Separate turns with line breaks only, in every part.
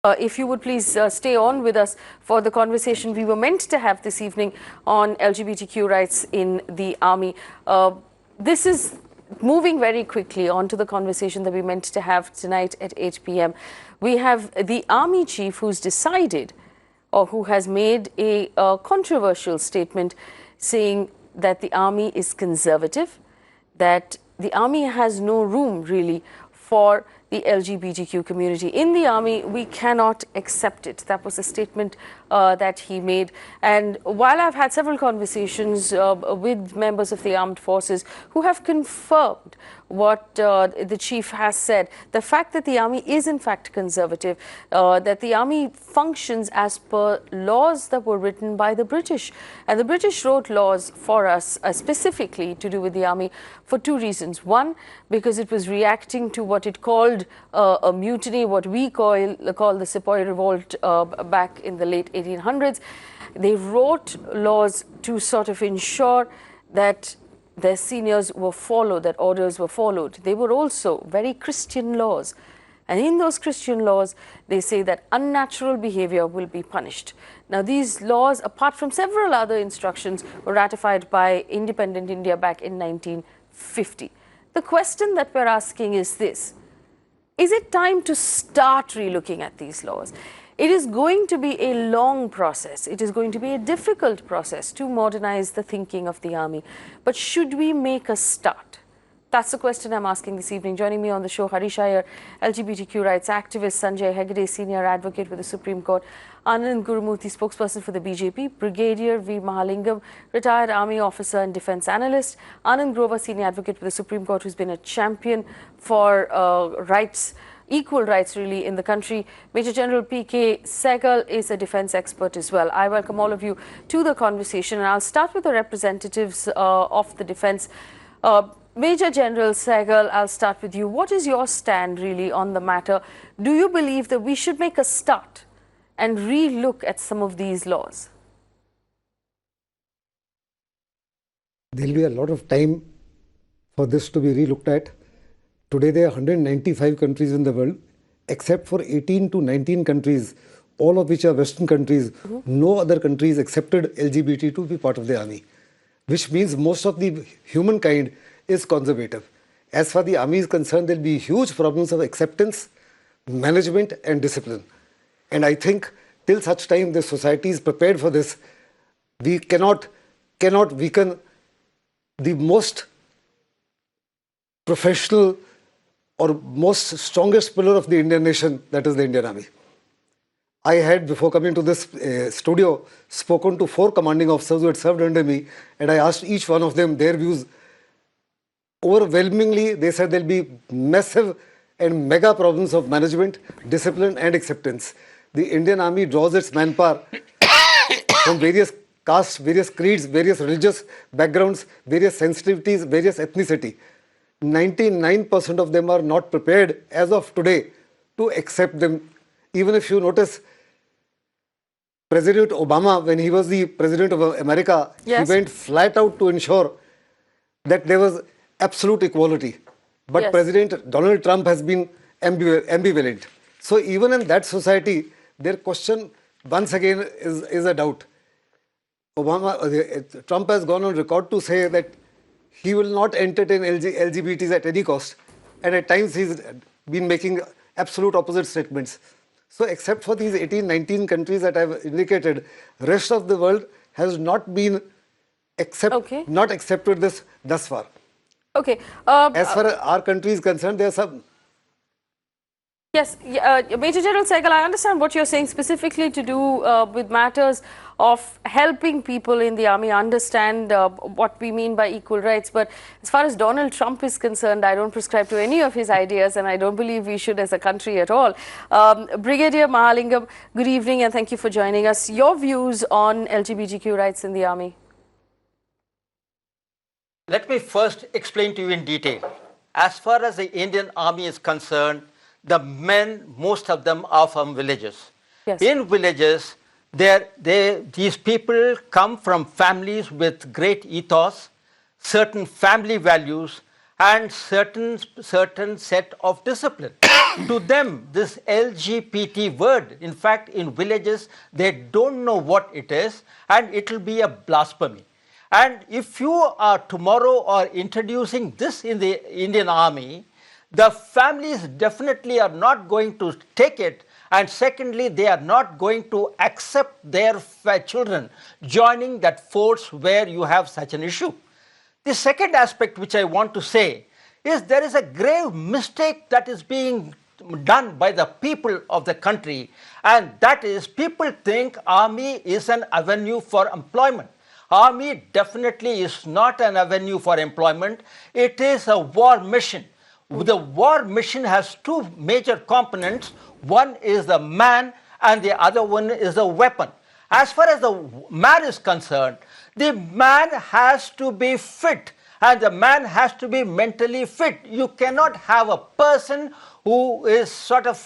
If you would please stay on with us for the conversation we were meant to have this evening on LGBTQ rights in the army. This is moving very quickly on to the conversation that we meant to have tonight at 8 p.m. We have the army chief who's decided or who has made a controversial statement saying that the army is conservative, that the army has no room really for the LGBTQ community. In the army, we cannot accept it. That was a statement that he made. And while I've had several conversations with members of the armed forces who have confirmed what the chief has said, the fact that the army is in fact conservative, that the army functions as per laws that were written by the British. And the British wrote laws for us specifically to do with the army for two reasons. One, because it was reacting to what it called a mutiny, what we call the Sepoy Revolt back in the late 1800s. They wrote laws to sort of ensure that their seniors were followed, that orders were followed. They were also very Christian laws. And in those Christian laws, they say that unnatural behavior will be punished. Now, these laws, apart from several other instructions, were ratified by independent India back in 1950. The question that we're asking is this: is it time to start relooking at these laws? It is going to be a long process. It is going to be a difficult process to modernize the thinking of the army. But should we make a start? That's the question I'm asking this evening. Joining me on the show, Harish Iyer, LGBTQ rights activist, Sanjay Hegde, senior advocate with the Supreme Court, Anand Gurumurthy, spokesperson for the BJP, Brigadier V. Mahalingam, retired army officer and defense analyst, Anand Grover, senior advocate with the Supreme Court, who's been a champion for rights, equal rights really in the country. Major General P.K. Sehgal is a defense expert as well. I welcome all of you to the conversation, and I'll start with the representatives of the defense. Major General Sehgal, I'll start with you. What is your stand really on the matter? Do you believe that we should make a start and re-look at some of these laws?
There'll be a lot of time for this to be re-looked at. Today there are 195 countries in the world, except for 18 to 19 countries, all of which are Western countries. No other countries accepted LGBT to be part of the army, which means most of the humankind is conservative. As far as the army is concerned, there will be huge problems of acceptance, management and discipline. And I think till such time the society is prepared for this, we cannot weaken the most professional or most strongest pillar of the Indian nation, that is the Indian Army. I had, before coming to this studio, spoken to 4 commanding officers who had served under me, and I asked each one of them their views. Overwhelmingly, they said there will be massive and mega problems of management, discipline and acceptance. The Indian Army draws its manpower from various castes, various creeds, various religious backgrounds, various sensitivities, various ethnicity. 99% of them are not prepared as of today to accept them. Even if you notice, President Obama, when he was the President of America, yes, he went flat out to ensure that there was absolute equality. But yes, President Donald Trump has been ambivalent. So even in that society, their question once again is a doubt. Trump has gone on record to say that he will not entertain LGBTs at any cost. And at times he's been making absolute opposite statements. So except for these 18, 19 countries that I've indicated, rest of the world has not been not accepted this thus far.
Okay.
As far as our country is concerned, there are some.
Yes, Major General Sehgal, I understand what you're saying specifically to do with matters of helping people in the army understand what we mean by equal rights. But as far as Donald Trump is concerned, I don't prescribe to any of his ideas, and I don't believe we should as a country at all. Brigadier Mahalingam, good evening and thank you for joining us. Your views on LGBTQ rights in the army?
Let me first explain to you in detail. As far as the Indian Army is concerned, the men, most of them are from villages.
Yes.
In villages, these people come from families with great ethos, certain family values, and certain set of discipline. To them, this LGBT word, in fact, in villages, they don't know what it is, and it will be a blasphemy. And if you are tomorrow are introducing this in the Indian Army, the families definitely are not going to take it, and secondly, they are not going to accept their children joining that force where you have such an issue. The second aspect which I want to say is there is a grave mistake that is being done by the people of the country, and that is people think army is an avenue for employment. Army definitely is not an avenue for employment. It is a war mission. The war mission has two major components. One is the man and the other one is the weapon. As far as the man is concerned, the man has to be fit and the man has to be mentally fit. You cannot have a person who is sort of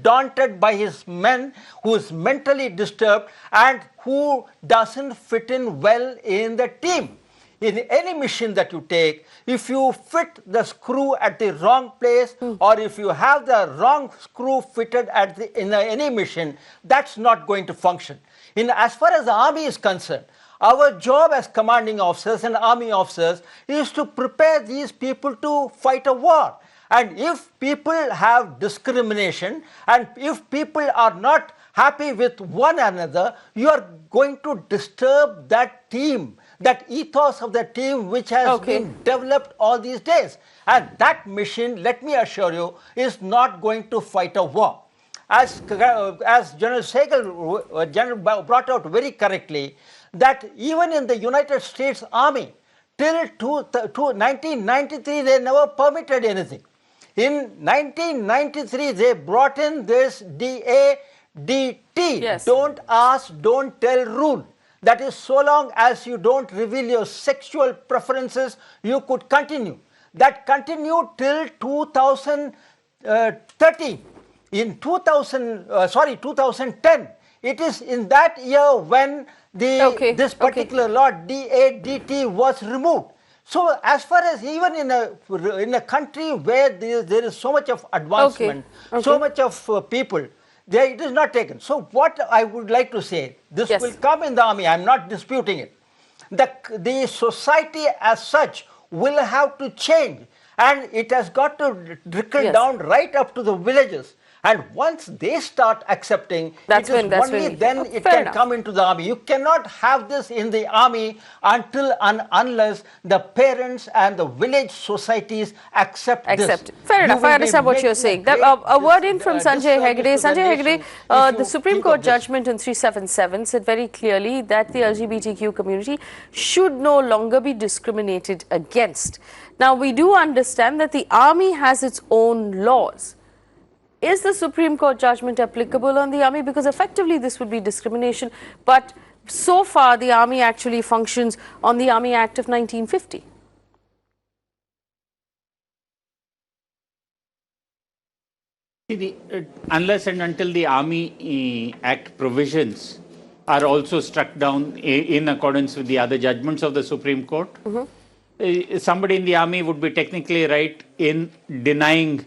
daunted by his men, who is mentally disturbed and who doesn't fit in well in the team. In any mission that you take, if you fit the screw at the wrong place or if you have the wrong screw fitted at in any mission, that's not going to function. As far as the army is concerned, our job as commanding officers and army officers is to prepare these people to fight a war. And if people have discrimination and if people are not happy with one another, you are going to disturb that team, that ethos of the team which has been developed all these days. And that mission, let me assure you, is not going to fight a war. As General Sehgal brought out very correctly, that even in the United States Army, till 1993, they never permitted anything. In 1993, they brought in this DADT, don't ask, don't tell rule. That is, so long as you don't reveal your sexual preferences, you could continue. That continued till 2013. In 2010, it is in that year when this particular law, DADT, was removed. So as far as even in a country where there is so much of advancement, so much of people, it is not taken. So what I would like to say, this will come in the army, I am not disputing it. The society as such will have to change and it has got to trickle down right up to the villages. And once they start accepting, it can come into the army. You cannot have this in the army unless the parents and the village societies accept this.
Fair enough. I understand what you're saying. A word in from Sanjay Hegde. Sanjay Hegde, the Supreme Court judgment in 377 said very clearly that the LGBTQ community should no longer be discriminated against. Now, we do understand that the army has its own laws. Is the Supreme Court judgment applicable on the army? Because effectively this would be discrimination, but so far the army actually functions on the Army Act of 1950.
Unless and until the Army Act provisions are also struck down in accordance with the other judgments of the Supreme Court, somebody in the army would be technically right in denying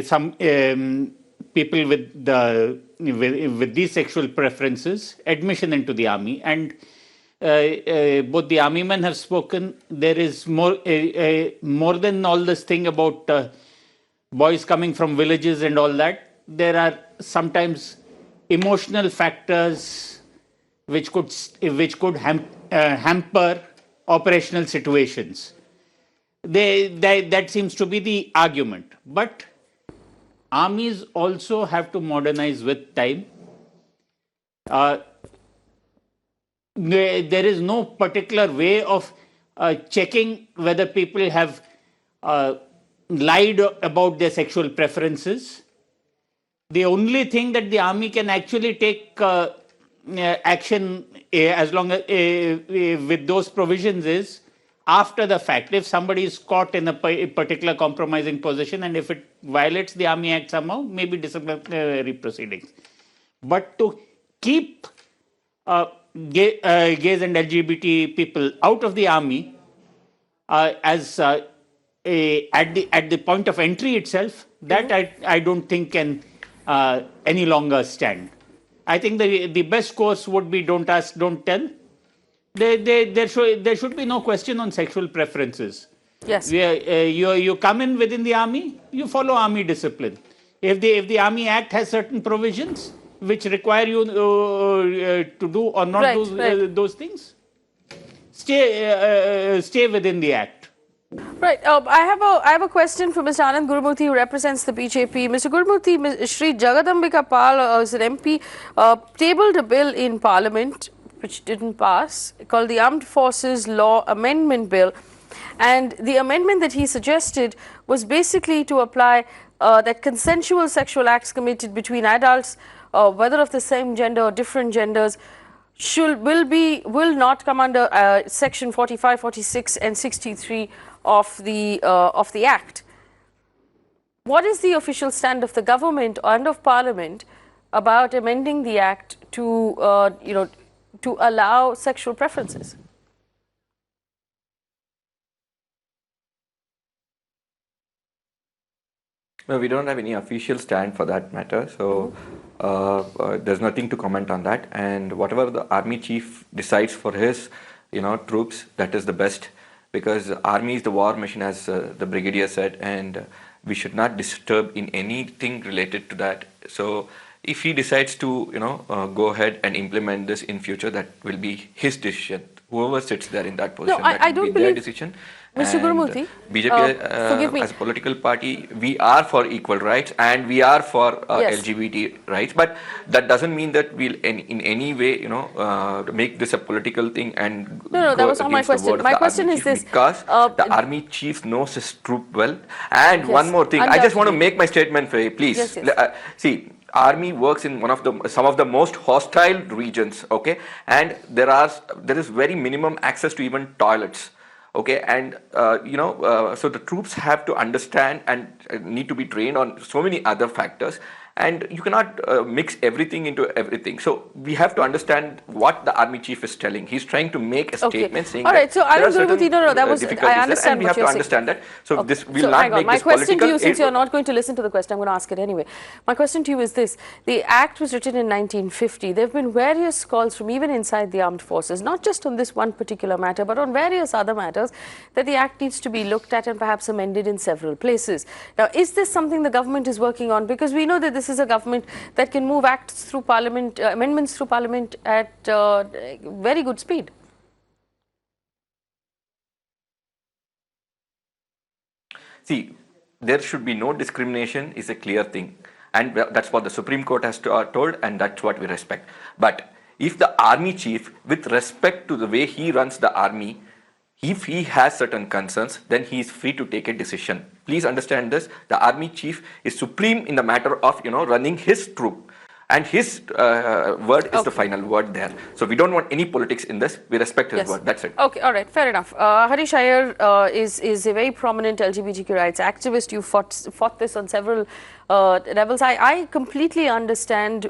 some people with these sexual preferences admission into the army. And both the army men have spoken. There is more than all this thing about boys coming from villages and all that. There are sometimes emotional factors which could hamper operational situations. That seems to be the argument. But armies also have to modernize with time. There is no particular way of checking whether people have lied about their sexual preferences. The only thing that the army can actually take action as long as with those provisions is after the fact. If somebody is caught in a particular compromising position and if it violates the Army Act somehow, maybe disciplinary proceedings. But to keep gays and LGBT people out of the army at the point of entry itself That I don't think can any longer stand. I think the best course would be don't ask, don't tell. There should be no question on sexual preferences.
Yes.
You come in within the army, you follow army discipline. If the Army Act has certain provisions which require you to do or not do those things, stay within the Act.
Right. I have a question for Mr. Anand Gurumurthy, who represents the BJP. Mr. Gurumurthy, Shri Jagadambika Pal is an MP, tabled a bill in Parliament which didn't pass, called the Armed Forces Law Amendment Bill. And the amendment that he suggested was basically to apply that consensual sexual acts committed between adults, whether of the same gender or different genders, will not come under section 45, 46 and 63 of the Act. What is the official stand of the government and of Parliament about amending the Act to to allow sexual preferences?
No, we don't have any official stand for that matter. So there's nothing to comment on that. And whatever the army chief decides for his, troops, that is the best. Because the army is the war machine, as the brigadier said, and we should not disturb in anything related to that. So if he decides to, go ahead and implement this in future, that will be his decision. Whoever sits there in that position,
I don't
will be
believe
their decision.
Mr. Gurumurthy,
BJP as a political party, we are for equal rights and we are for LGBT rights, but that doesn't mean that we'll in any way, make this a political thing and
no, that was not my question. My question is this:
because the army chief knows his troop well. And one more thing, I just want to make my statement, Faye, please.
Yes.
See, army works in some of the most hostile regions, okay, and there is very minimum access to even toilets. Okay, and so the troops have to understand and need to be trained on so many other factors, and you cannot mix everything into everything. So we have to understand what the army chief is telling. He's trying to make a statement saying
all right,
that
so
there are certain
that was I understand
and we have to understand that. So this will not make
my
this
question
political.
to you, since you're not going to listen to the question, I'm going to ask it anyway. My question to you is this: the Act was written in 1950. There have been various calls from even inside the armed forces, not just on this one particular matter, but on various other matters, that the Act needs to be looked at and perhaps amended in several places. Now, is this something the government is working on? Because we know that this is a government that can move acts through Parliament, amendments through Parliament at very good speed.
See, there should be no discrimination is a clear thing, and that's what the Supreme Court has told, and that's what we respect. But if the army chief, with respect to the way he runs the army, if he has certain concerns, then he is free to take a decision. Please understand this. The army chief is supreme in the matter of running his troop, and his word is the final word there. So we don't want any politics in this. We respect his word. That's it.
Okay, all right, fair enough. Harish Iyer is a very prominent LGBTQ rights activist. You fought this on several levels. I completely understand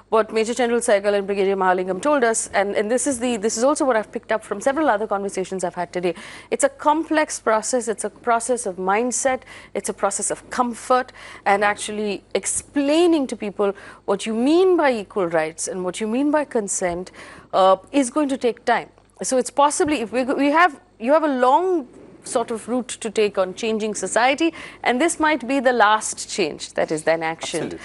what Major General Saigal and Brigadier Mahalingam told us, and this is also what I've picked up from several other conversations I've had today. It's a complex process. It's a process of mindset. It's a process of comfort, and actually explaining to people what you mean by equal rights and what you mean by consent is going to take time. So it's possibly, if you have a long sort of route to take on changing society, and this might be the last change that is then actioned.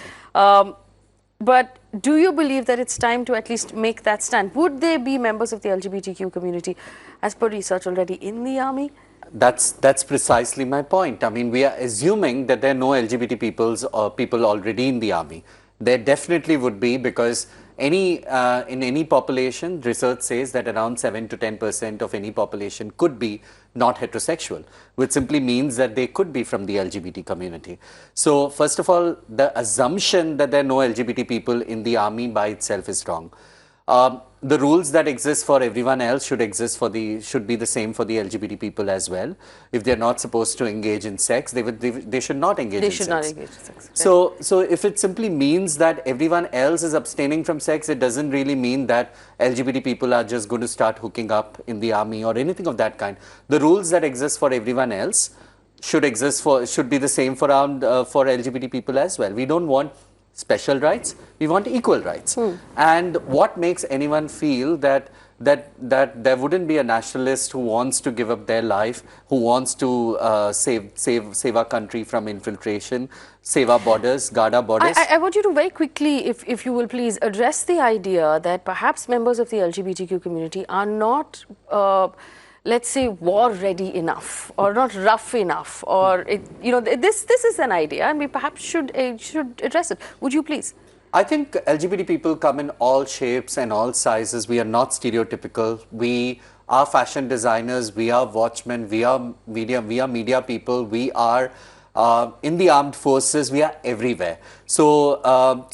But do you believe that it's time to at least make that stand? Would there be members of the LGBTQ community, as per research, already in the army?
That's precisely my point. I mean, we are assuming that there are no LGBT people already in the army. There definitely would be, because in any population, research says that around 7 to 10% of any population could be not heterosexual, which simply means that they could be from the LGBT community. So first of all, the assumption that there are no LGBT people in the army by itself is wrong. The rules that exist for everyone else should be the same for the LGBT people as well. If they're not supposed to engage in sex, they should not engage in sex. They should not engage in sex. So if it simply means that everyone else is abstaining from sex, it doesn't really mean that LGBT people are just going to start hooking up in the army or anything of that kind. The rules that exist for everyone else should exist should be the same for for LGBT people as well. We don't want special rights, we want equal rights. And what makes anyone feel that there wouldn't be a nationalist who wants to give up their life, who wants to save our country from infiltration, save our borders, guard our borders?
I want you to very quickly, if you will please, address the idea that perhaps members of the LGBTQ community are not, let's say, war ready enough, or not rough enough, or this is an idea, and we perhaps should address it. Would you please?
I think LGBT people come in all shapes and all sizes. We are not stereotypical. We are fashion designers. We are watchmen. We are media people. We are in the armed forces. We are everywhere. So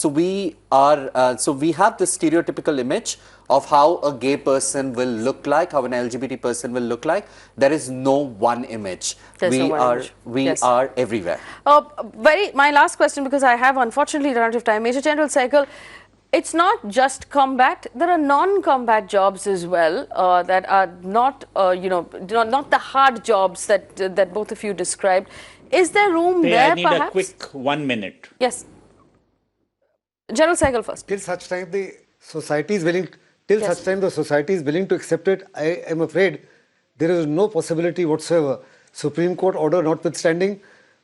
we have this stereotypical image of how a gay person will look like, how an LGBT person will look like. There is no one image. We are everywhere.
My last question, because I have unfortunately run out of time. Major General Sehgal, it's not just combat. There are non-combat jobs as well that are not, not the hard jobs that both of you described. Is there room there,
I need
perhaps?
a quick 1 minute.
Yes. General Sehgal first.
Till such time the society is willing, to accept it, I am afraid there is no possibility whatsoever. Supreme Court order notwithstanding,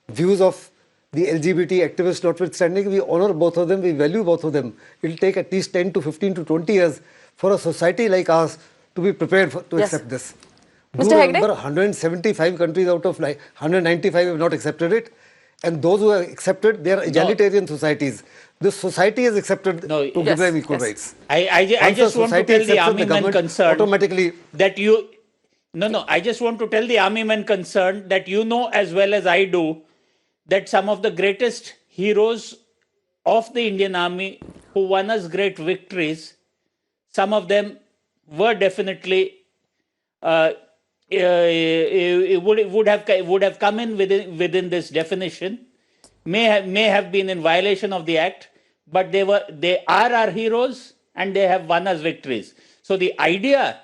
views of the LGBT activists notwithstanding, we honor both of them, we value both of them. It will take at least 10 to 15 to 20 years for a society like ours to be prepared to accept this.
Mr. Hegde?
Remember, 175 countries out of 195 have not accepted it. And those who have accepted, they are egalitarian societies. This society has accepted to give them equal rights.
I just want to tell the army men concerned
automatically
that you... I just want to tell the army men concerned that you know as well as I do that some of the greatest heroes of the Indian Army who won us great victories, some of them were definitely would have come in within this definition, may have been in violation of the act, but they are our heroes and they have won us victories. So the idea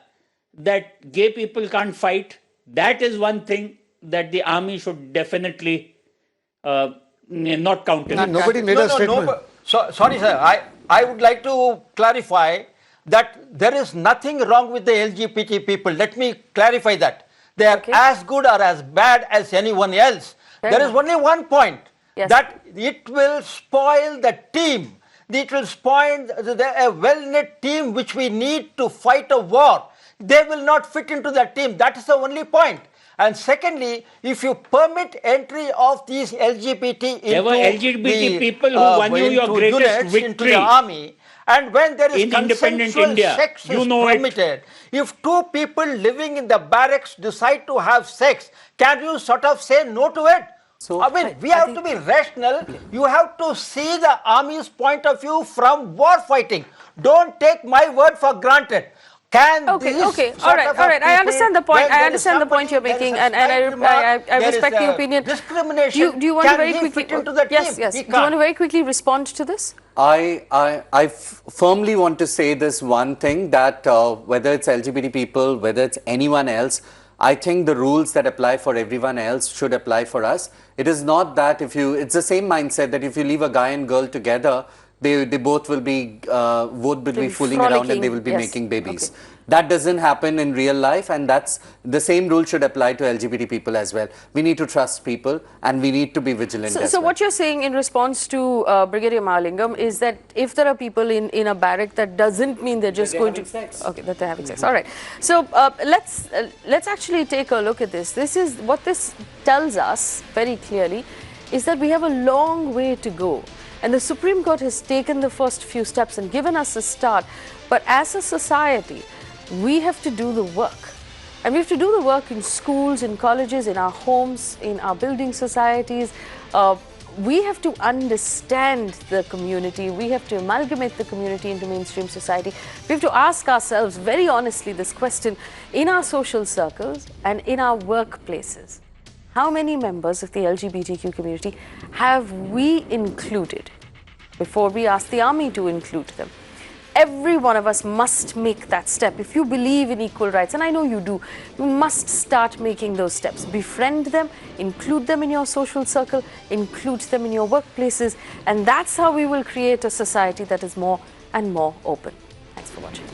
that gay people can't fight, that is one thing that the army should definitely not countenance.
Nobody made a statement.
Sorry, sir. I would like to clarify that there is nothing wrong with the LGBT people. Let me clarify that. They are as good or as bad as anyone else. There is only one point, that it will spoil the team. It will spoil a well-knit team which we need to fight a war. They will not fit into that team. That is the only point. And secondly, if you permit entry of these LGBT into
people who won you your greatest victory
into the army, and when there is consensual sex is permitted, if two people living in the barracks decide to have sex, can you sort of say no to it? So, I mean, we have to be rational. You have to see the army's point of view from war fighting. Don't take my word for granted. All
right. I understand the point. I understand the point you're making, and I respect the opinion.
Discrimination.
Do you want to very quickly?
Fit into the
yes.
team?
Do you want to very quickly respond to this?
I firmly want to say this one thing, that whether it's LGBT people, whether it's anyone else, I think the rules that apply for everyone else should apply for us. It is not that it's the same mindset that if you leave a guy and girl together, they both will be fooling around and they will be making babies. Okay. That doesn't happen in real life, and that's the same rule should apply to LGBT people as well. We need to trust people and we need to be vigilant.
So what you're saying in response to Brigadier Mahalingam is that if there are people in a barrack, that doesn't mean they're just going to
sex.
Okay, that they're having sex. All right. So let's actually take a look at this. This is what this tells us very clearly, is that we have a long way to go. And the Supreme Court has taken the first few steps and given us a start. But as a society, we have to do the work. And we have to do the work in schools, in colleges, in our homes, in our building societies. We have to understand the community. We have to amalgamate the community into mainstream society. We have to ask ourselves very honestly this question in our social circles and in our workplaces. How many members of the LGBTQ community have we included before we ask the army to include them? every one of us must make that step. If you believe in equal rights, and I know you do, you must start making those steps. Befriend them, include them in your social circle, include them in your workplaces, and that's how we will create a society that is more and more open. Thanks for watching.